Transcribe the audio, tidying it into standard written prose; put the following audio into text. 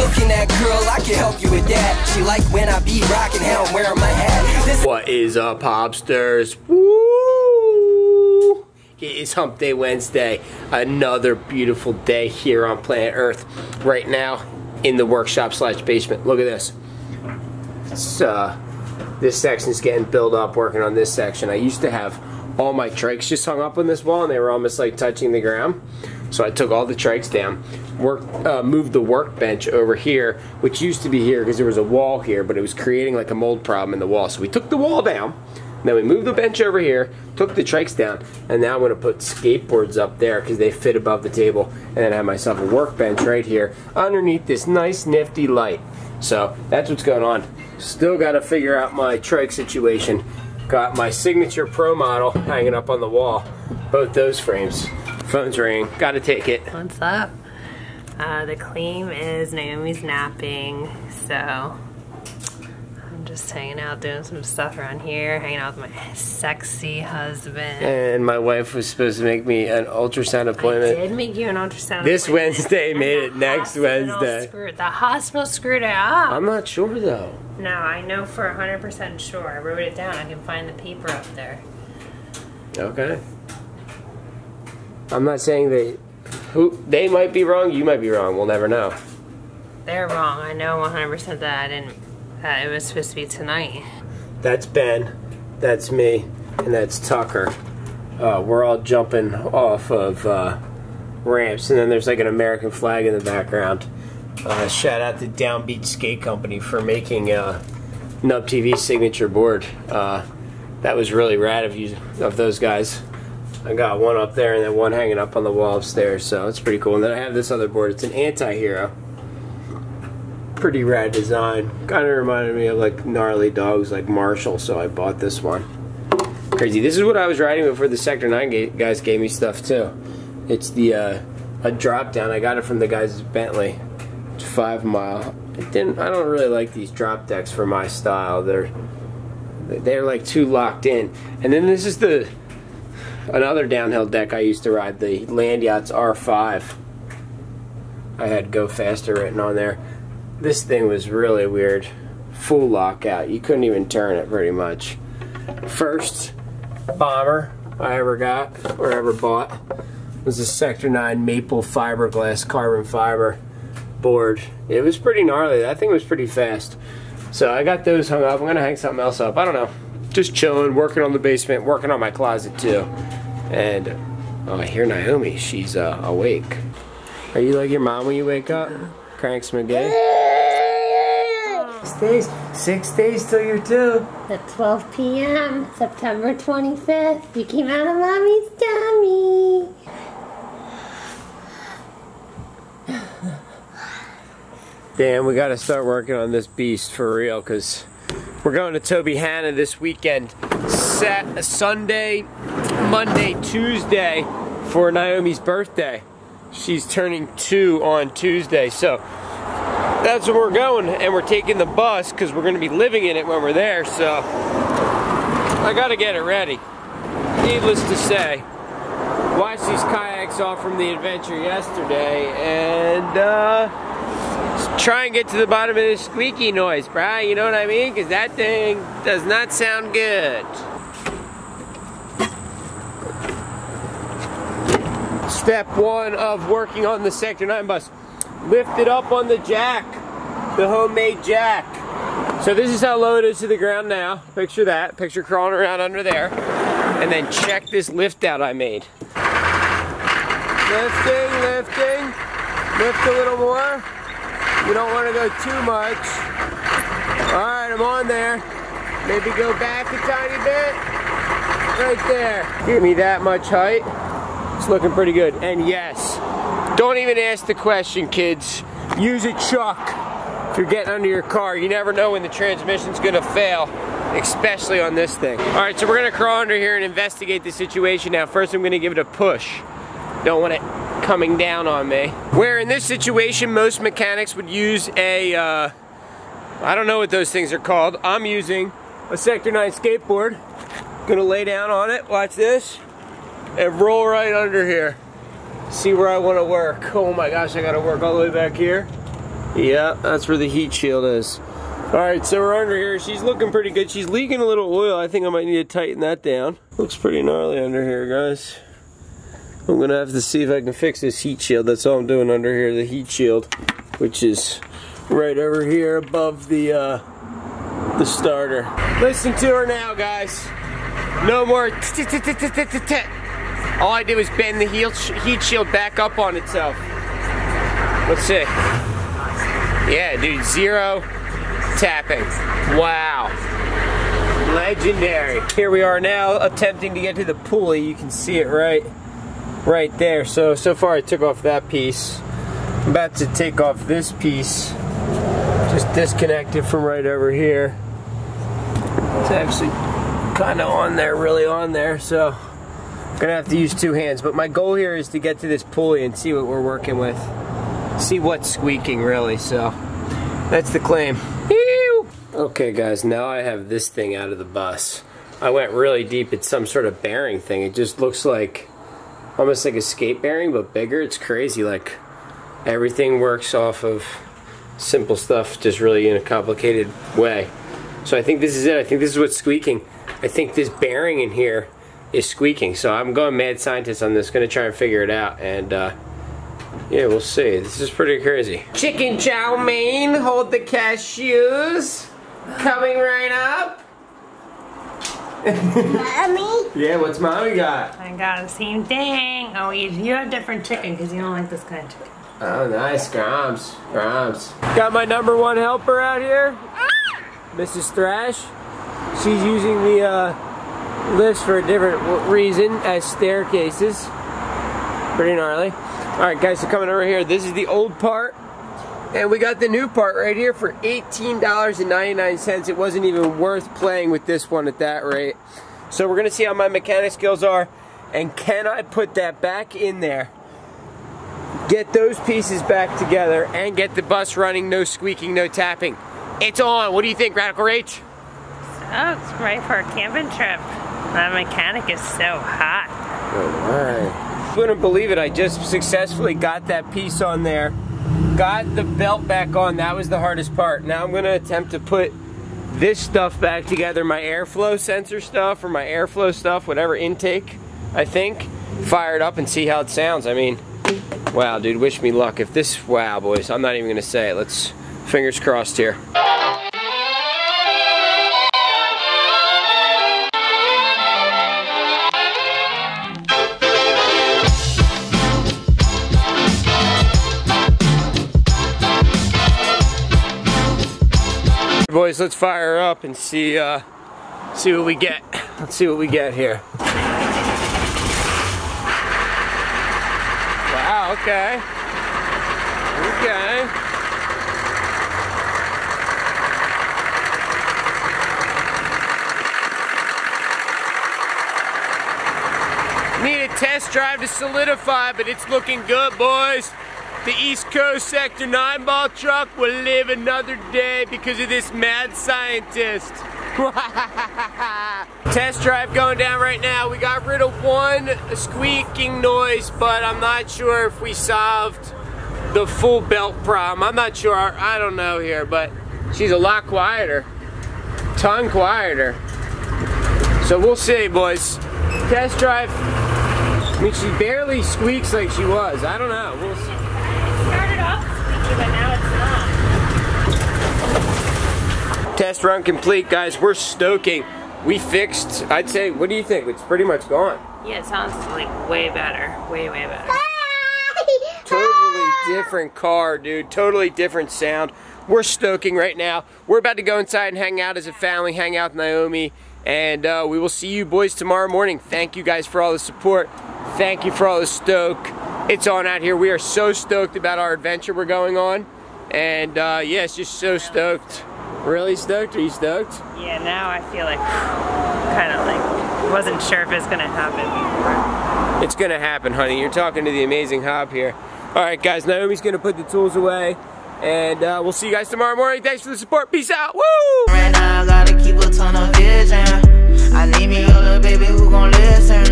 looking at, girl, I can help you with that. She like when I be rocking how I'm wearing my hat. What is up, Hobsters? Woo! It is Hump Day Wednesday. Another beautiful day here on planet Earth. Right now, in the workshop slash basement. Look at this. It's, this section's getting built up, working on this section. I used to have all my trikes just hung up on this wall, and they were almost like touching the ground. So I took all the trikes down, moved the workbench over here, which used to be here because there was a wall here, but it was creating like a mold problem in the wall. So we took the wall down, then we moved the bench over here, took the trikes down, and now I'm going to put skateboards up there because they fit above the table, and then I have myself a workbench right here underneath this nice nifty light. So that's what's going on. Still got to figure out my trike situation. Got my Signature Pro model hanging up on the wall, both those frames. Phone's ringing. Gotta take it. What's up? The claim is Naomi's napping, so I'm just hanging out doing some stuff around here, hanging out with my sexy husband. And my wife was supposed to make me an ultrasound appointment. I did make you an ultrasound this appointment. Wednesday, made it next Wednesday. The hospital screwed it up. I'm not sure though. No, I know for 100% sure. I wrote it down. I can find the paper up there. Okay. I'm not saying they might be wrong, you might be wrong. We'll never know. They're wrong. I know 100% that it was supposed to be tonight. That's Ben, that's me, and that's Tucker. We're all jumping off of ramps, and then there's like an American flag in the background. Shout out to Downbeat Skate Company for making Nub TV signature board. That was really rad of those guys. I got one up there and then one hanging up on the wall upstairs, so it's pretty cool. And then I have this other board. It's an anti-hero. Pretty rad design. Kind of reminded me of like gnarly dogs like Marshall, so I bought this one. Crazy. This is what I was riding before the Sector 9 guys gave me stuff too. It's the a drop down. I got it from the guys at Bentley. It's 5 mile. I don't really like these drop decks for my style. They're like too locked in. And then this is another downhill deck I used to ride, the Land Yachts R5. I had Go Faster written on there. This thing was really weird. Full lockout. You couldn't even turn it pretty much. First bomber I ever got or ever bought was a Sector 9 maple fiberglass carbon fiber board. It was pretty gnarly. That thing was pretty fast. So I got those hung up. I'm gonna hang something else up. I don't know. Just chilling, working on the basement, working on my closet too. And oh, I hear Naomi. She's awake. Are you like your mom when you wake up? Cranks McGee. 6 days till you're 2. At 12 p.m. September 25th, you came out of mommy's tummy. Damn, we gotta start working on this beast for real, because we're going to Toby Hanna this weekend. Sunday, Monday, Tuesday for Naomi's birthday. She's turning 2 on Tuesday, so that's where we're going, and we're taking the bus because we're going to be living in it when we're there, so I gotta get it ready. Needless to say, watched these kayaks off from the adventure yesterday, and try and get to the bottom of this squeaky noise, bruh, you know what I mean? Because that thing does not sound good. Step 1 of working on the Sector 9 bus. Lift it up on the jack, the homemade jack. So this is how low it is to the ground now. Picture that, picture crawling around under there. And then check this lift out I made. Lifting, lifting, lift a little more. You don't want to go too much. Alright, I'm on there. Maybe go back a tiny bit. Right there. Give me that much height. It's looking pretty good. And yes, don't even ask the question, kids. Use a chuck if you're getting under your car. You never know when the transmission's going to fail, especially on this thing. Alright, so we're going to crawl under here and investigate the situation now. First, I'm going to give it a push. Don't want it coming down on me. Where in this situation most mechanics would use a I don't know what those things are called. I'm using a Sector 9 skateboard. Gonna lay down on it, watch this, and roll right under here. See where I want to work. Oh my gosh, I gotta work all the way back here. Yeah, that's where the heat shield is. Alright, so we're under here. She's looking pretty good. She's leaking a little oil. I think I might need to tighten that down. Looks pretty gnarly under here, guys. I'm gonna have to see if I can fix this heat shield. That's all I'm doing under here, the heat shield, which is right over here above the starter. Listen to her now, guys. No more. All I did was bend the heat shield back up on itself. Let's see. Yeah, dude, 0 tapping. Wow. Legendary. Here we are now attempting to get to the pulley. You can see it right there. So far I took off that piece. I'm about to take off this piece. Just disconnect it from right over here. It's actually kind of on there, really on there, so I'm gonna have to use 2 hands. But my goal here is to get to this pulley and see what we're working with. See what's squeaking, really, so that's the claim. Ew! Okay guys, now I have this thing out of the bus. I went really deep. It's some sort of bearing thing. It just looks like, almost like a skate bearing, but bigger. It's crazy, like everything works off of simple stuff, just really in a complicated way. So I think this is it. I think this is what's squeaking. I think this bearing in here is squeaking. So I'm going mad scientist on this, gonna try and figure it out, and yeah, we'll see. This is pretty crazy. Chicken chow mein, hold the cashews. Coming right up. Mommy? Yeah, what's mommy got? I got the same thing. Oh, you have different chicken because you don't like this kind of chicken. Oh, nice. Grams. Got my #1 helper out here, Mrs. Thrash. She's using the lifts for a different reason as staircases. Pretty gnarly. Alright guys, so coming over here, this is the old part. And we got the new part right here for $18.99. It wasn't even worth playing with this one at that rate. So we're going to see how my mechanic skills are. And can I put that back in there? Get those pieces back together and get the bus running, no squeaking, no tapping. It's on. What do you think, Radical Rach? Oh, it's right for a camping trip. That mechanic is so hot. Alright. You wouldn't believe it, I just successfully got that piece on there. Got the belt back on. That was the hardest part. Now I'm going to attempt to put this stuff back together, my airflow sensor stuff, or my airflow stuff, whatever intake, I think. Fire it up and see how it sounds. I mean, wow, dude, wish me luck. If this, wow, boys, I'm not even going to say it. Let's, fingers crossed here. Boys, let's fire her up and see what we get. Let's see what we get here. Wow, okay. Okay. Need a test drive to solidify, but it's looking good, boys. The East Coast Sector 9 ball truck will live another day because of this mad scientist. Test drive going down right now. We got rid of one squeaking noise, but I'm not sure if we solved the full belt problem. I'm not sure. I don't know here, but she's a lot quieter. Ton quieter. So we'll see, boys. Test drive. I mean, she barely squeaks like she was. I don't know. We'll see. Started off squeaky, but now it's not. Test run complete, guys. We're stoking. We fixed, I'd say, what do you think? It's pretty much gone. Yeah, it sounds like way better. Way better. Totally different car, dude. Totally different sound. We're stoking right now. We're about to go inside and hang out as a family, hang out with Naomi, and we will see you boys tomorrow morning. Thank you guys for all the support. Thank you for all the stoke. It's on out here. We are so stoked about our adventure we're going on. And yeah, it's just so stoked. Really stoked? Are you stoked? Yeah, now I feel like, kind of like, wasn't sure if it's gonna happen before. It's gonna happen, honey. You're talking to the amazing Hob here. Alright guys, Naomi's gonna put the tools away. And we'll see you guys tomorrow morning. Thanks for the support. Peace out. Woo! Right now I gotta keep a ton of vision. I need me a little baby who gon' listen.